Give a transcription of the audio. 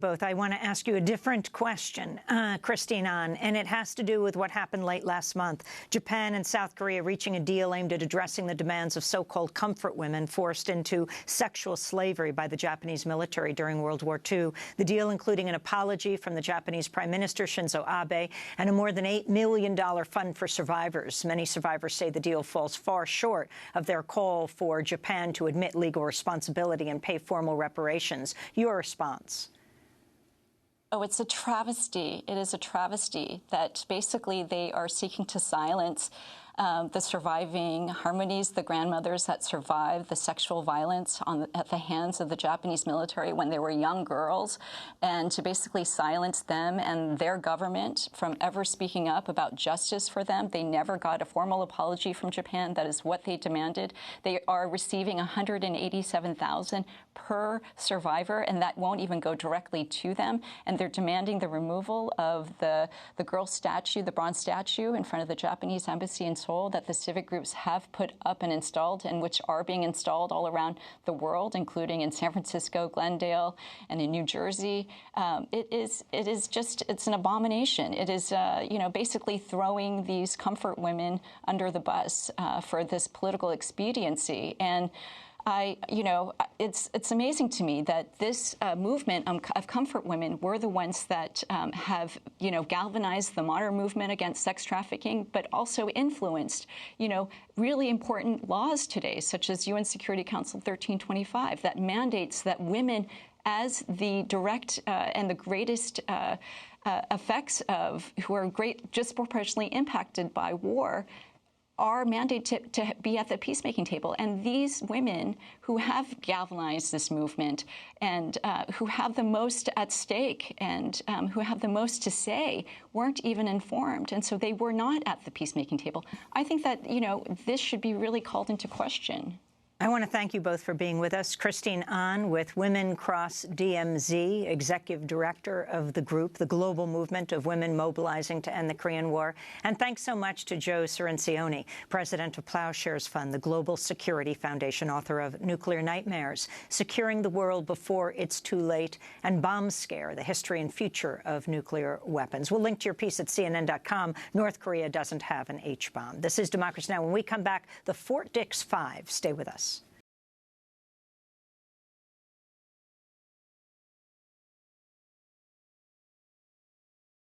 Both. I want to ask you a different question, Christine Ahn, and it has to do with what happened late last month. Japan and South Korea reaching a deal aimed at addressing the demands of so-called comfort women forced into sexual slavery by the Japanese military during World War II. The deal including an apology from the Japanese Prime Minister Shinzo Abe and a more than $8 million fund for survivors. Many survivors say the deal falls far short of their call for Japan to admit legal responsibility and pay formal reparations. Your response? Oh, it's a travesty. It is a travesty that basically they are seeking to silence the surviving harmonies, the grandmothers that survived the sexual violence at the hands of the Japanese military when they were young girls, and to basically silence them and their government from ever speaking up about justice for them. They never got a formal apology from Japan. That is what they demanded. They are receiving $187,000 per survivor, and that won't even go directly to them. And they're demanding the removal of the girl statue, the bronze statue in front of the Japanese embassy in Seoul that the civic groups have put up and installed, and which are being installed all around the world, including in San Francisco, Glendale, and in New Jersey. It's an abomination. It is, basically throwing these comfort women under the bus for this political expediency. And it's amazing to me that this movement of comfort women were the ones that have, galvanized the modern movement against sex trafficking, but also influenced, really important laws today, such as UN Security Council 1325, that mandates that women, as the direct and the greatest effects of, who are disproportionately impacted by war, are mandated to be at the peacemaking table. And these women who have galvanized this movement and who have the most at stake and who have the most to say weren't even informed. And so they were not at the peacemaking table. I think that, this should be really called into question. I want to thank you both for being with us. Christine Ahn with Women Cross DMZ, Executive Director of the group, the global movement of women mobilizing to end the Korean War. And thanks so much to Joe Cirincione, President of Plowshares Fund, the Global Security Foundation, author of Nuclear Nightmares, Securing the World Before It's Too Late, and Bomb Scare, the History and Future of Nuclear Weapons. We'll link to your piece at CNN.com. North Korea doesn't have an H-bomb. This is Democracy Now! When we come back, the Fort Dix Five. Stay with us.